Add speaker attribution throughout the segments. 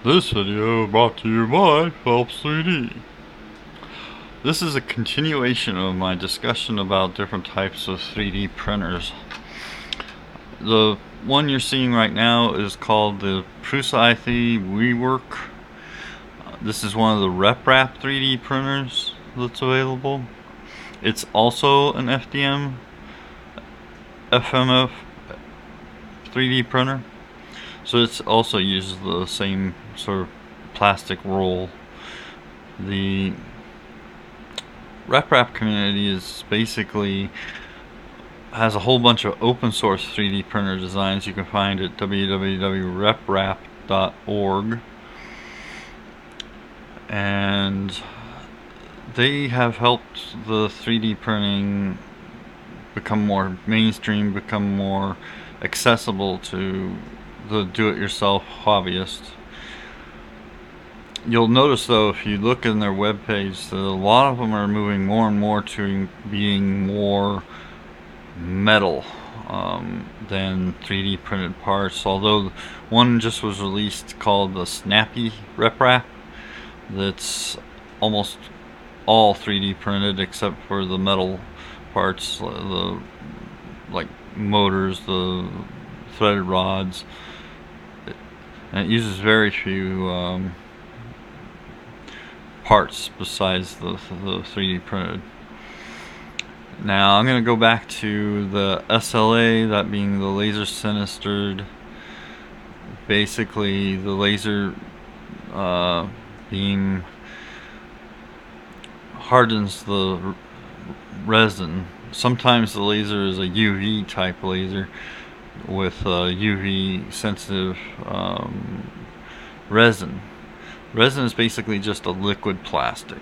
Speaker 1: This video brought to you by Phelps 3D. This is a continuation of my discussion about different types of 3D printers. The one you're seeing right now is called the Prusa i3 WeWork. This is one of the RepRap 3D printers that's available. It's also an FDM FMF 3D printer. So it also uses the same sort of plastic roll. The RepRap community is basically has a whole bunch of open source 3D printer designs you can find at www.reprap.org, and they have helped the 3D printing become more mainstream, become more accessible to the do-it-yourself hobbyist. You'll notice though, if you look in their webpage, that a lot of them are moving more and more to being more metal than 3D printed parts. Although one just was released called the Snappy RepRap, that's almost all 3D printed except for the metal parts, the like motors, the threaded rods. And it uses very few parts besides the 3D printed. Now I'm going to go back to the SLA, that being the laser sinistered. Basically the laser beam hardens the resin. Sometimes the laser is a UV type laser with UV sensitive resin. Resin is basically just a liquid plastic.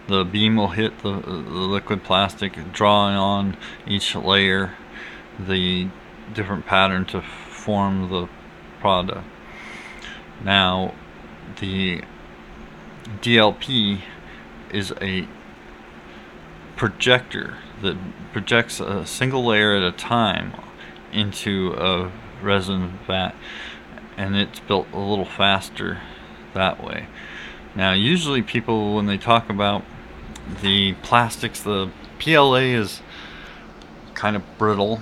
Speaker 1: The beam will hit the liquid plastic, drawing on each layer the different pattern to form the product. Now the DLP is a projector that projects a single layer at a time into a resin vat, and it's built a little faster that way. Now usually people, when they talk about the plastics, the PLA is kind of brittle.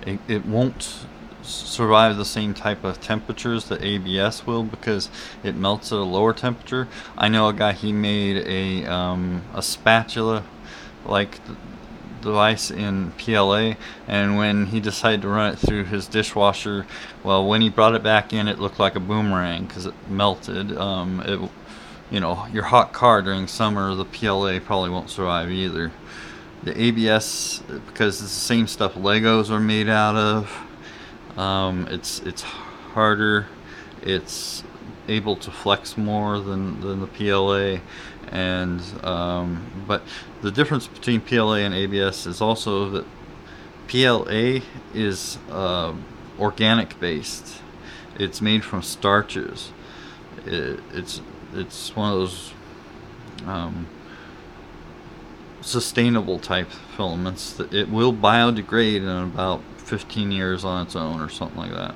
Speaker 1: It won't survive the same type of temperatures that ABS will, because it melts at a lower temperature. I know a guy, he made a spatula like device in PLA, and when he decided to run it through his dishwasher, well, when he brought it back in, it looked like a boomerang because it melted. You know, your hot car during summer, the PLA probably won't survive either. The ABS, because it's the same stuff Legos are made out of, it's harder, it's able to flex more than the PLA, and but the difference between PLA and ABS is also that PLA is organic based. It's made from starches. It's one of those sustainable type filaments that it will biodegrade in about 15 years on its own or something like that.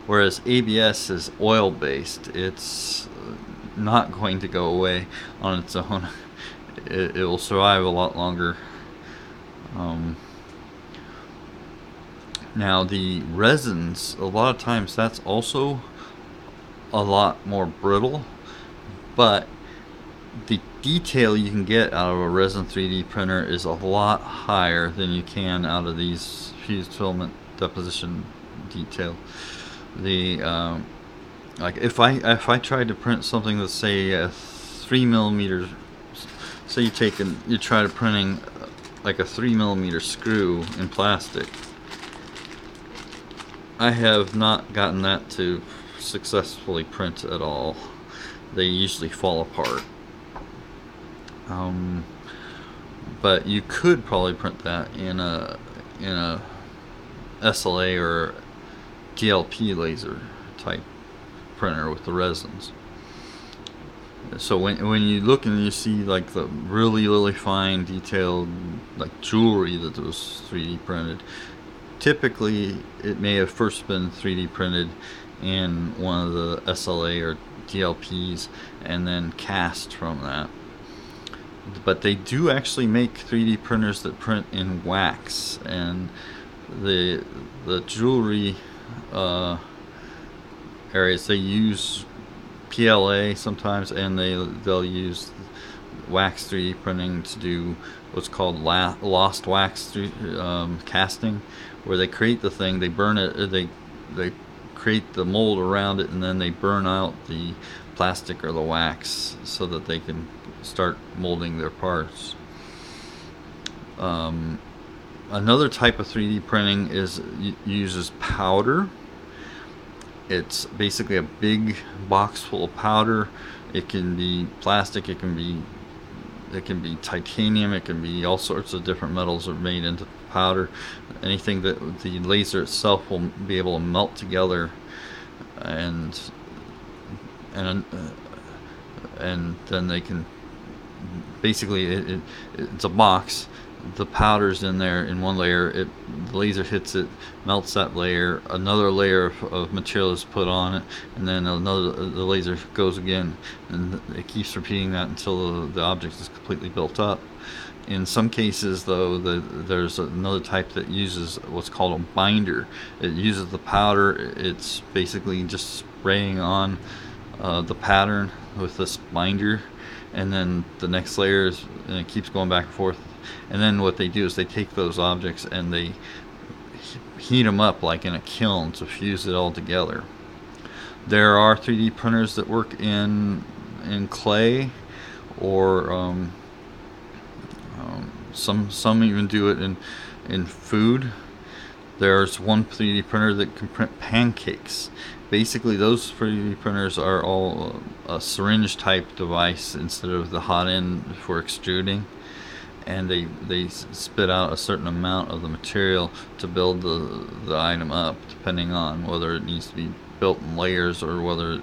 Speaker 1: Whereas ABS is oil based. It's not going to go away on its own. It will survive a lot longer. Now the resins, a lot of times that's also a lot more brittle, but the detail you can get out of a resin 3D printer is a lot higher than you can out of these fused filament deposition detail. The like if I tried to print something that's, say, a 3mm, say you try to printing like a 3mm screw in plastic, I have not gotten that to successfully print at all. They usually fall apart. But you could probably print that in a SLA or DLP laser type printer with the resins. So when you look and you see like the really fine detailed like jewelry that was 3D printed, typically it may have first been 3D printed in one of the SLA or DLPs and then cast from that. But they do actually make 3D printers that print in wax, and the jewelry areas, they use PLA sometimes, and they'll use wax 3D printing to do what's called lost wax casting, where they create the thing, they burn it, they create the mold around it, and then they burn out the plastic or the wax so that they can start molding their parts. Another type of 3D printing uses powder. It's basically a big box full of powder. It can be plastic, it can be titanium, it can be all sorts of different metals are made into powder. Anything that the laser itself will be able to melt together, and then they can basically, it's a box. The powder's in there in one layer, the laser hits it, melts that layer, another layer of material is put on it, and then the laser goes again, and it keeps repeating that until the object is completely built up. In some cases, though, there's another type that uses what's called a binder. It uses the powder, it's basically just spraying on the pattern with this binder, and then the next layer is, and it keeps going back and forth. And then what they do is they take those objects and they heat them up like in a kiln to fuse it all together. There are 3D printers that work in clay, or some even do it in food. There's one 3D printer that can print pancakes. Basically, those 3D printers are all a syringe type device instead of the hot end for extruding, and they spit out a certain amount of the material to build the item up, depending on whether it needs to be built in layers or whether it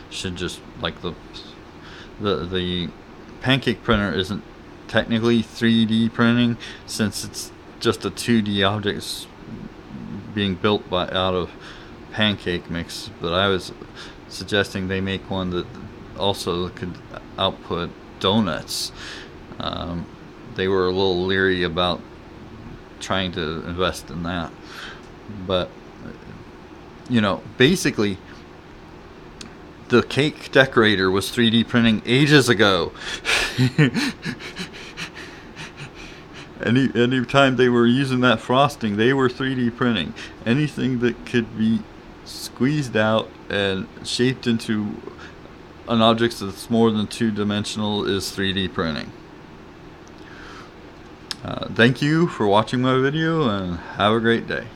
Speaker 1: should just, like the pancake printer isn't technically 3D printing, since it's just a 2D object being built out of pancake mix. But I was suggesting they make one that also could output donuts. They were a little leery about trying to invest in that, but basically the cake decorator was 3D printing ages ago. Anytime they were using that frosting, they were 3D printing. Anything that could be squeezed out and shaped into an object that's more than two-dimensional is 3D printing. Thank you for watching my video, and have a great day.